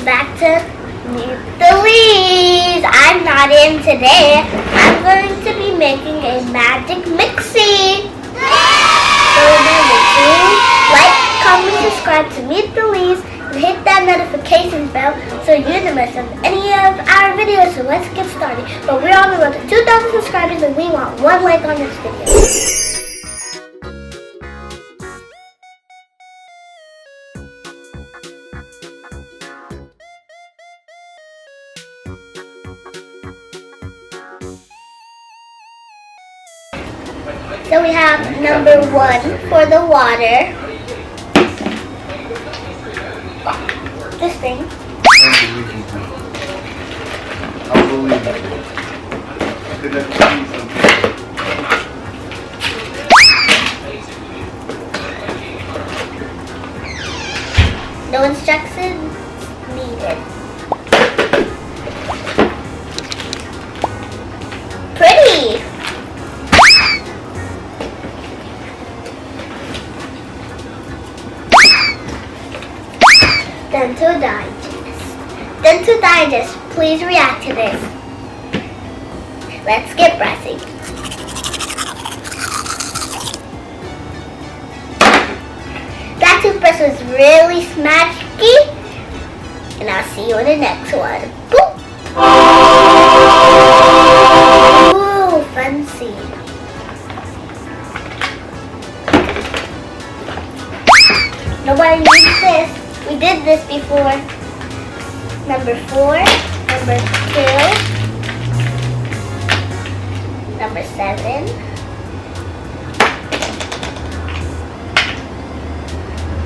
welcome back to Meet the Lees. I'm not in today. I'm going to be making a magic mixie. So remember to like, comment, subscribe to Meet the Lees, and hit that notification bell so you don't miss any of our videos. So let's get started. But we're on the road to 2,000 subscribers and we want 1 like on this video. So we have number 1 for the water. This thing. No instructions needed. Pretty! Dental Digest, please react to this. Let's get brushing. That toothbrush was really smashy, and I'll see you in the next one. Boop. Ooh, fancy. Nobody needs this. We did this before. Number 4, number 2, number 7,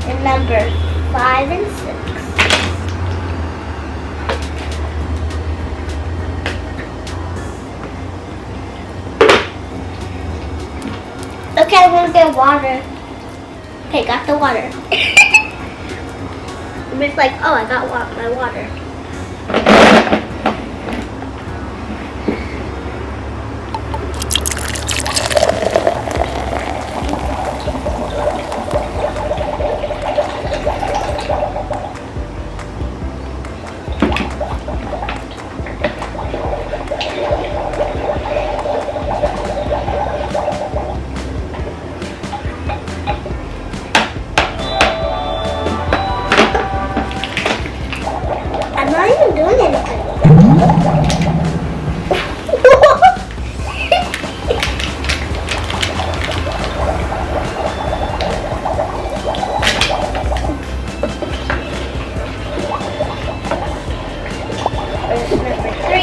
and number 5 and 6. Okay, I'm gonna get water. Okay, got the water. It's like, oh, I got my water. Doing anything. There's number 3.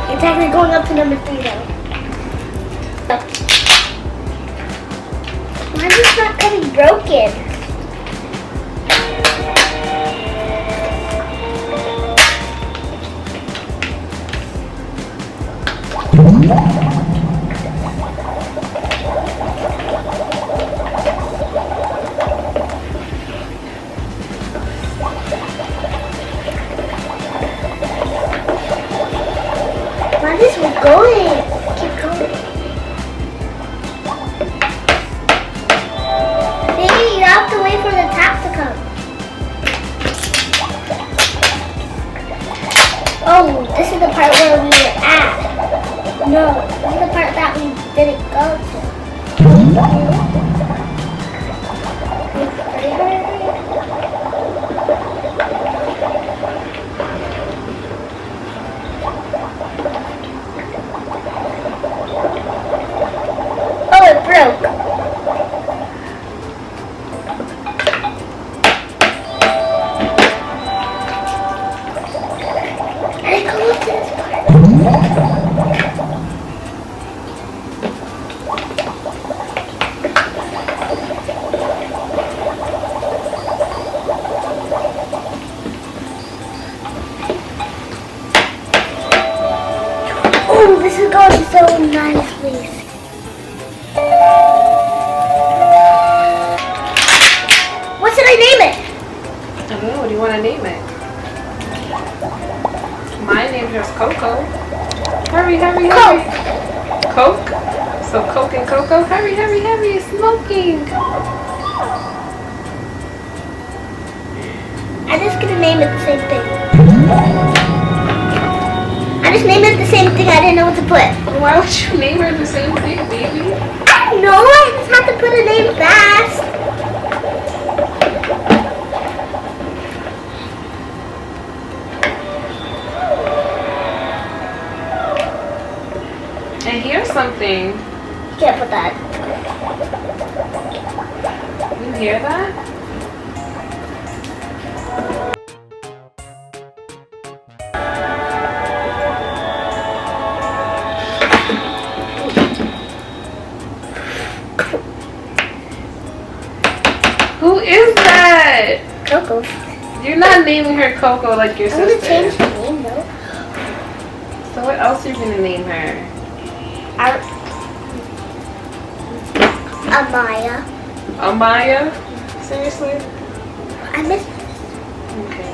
It's actually going up to number 3 though. Why is this not coming broken? Why is this going? Keep going. See, you have to wait for the tap to come. Oh, this is the part where we were at. No, this is the part that we didn't go to. Oh, it broke. I didn't go up to this part. Oh, this is going so nicely. What should I name it? I don't know. What do you want to name it? My name is Coco. Hurry, hurry, hurry. Coke. So Coke and Coco. Hurry, hurry, hurry. Smoking. I'm just gonna name it the same thing. I just named it the same thing. I didn't know what to put. Why would you name her the same thing, baby? I don't know. I just have to put a name fast. I hear something. You can't put that. You hear that? Who is that? Coco. You're not naming her Coco like your I'm gonna sister. change the name though. So what else are you gonna name her? Amaya. Amaya? Seriously? I miss. Okay.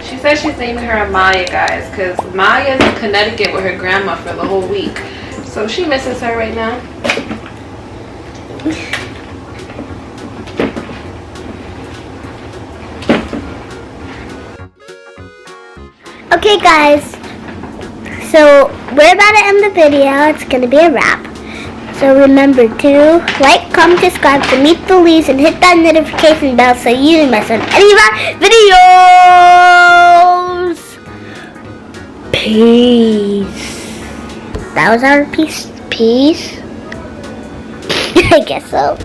She says she's naming her Amaya, guys, because Maya's in Connecticut with her grandma for the whole week. So she misses her right now. Okay guys, so we're about to end the video. It's going to be a wrap. So remember to like, comment, subscribe to Meet the Lees and hit that notification bell so you don't miss on any of our videos. Peace. That was our peace. I guess so.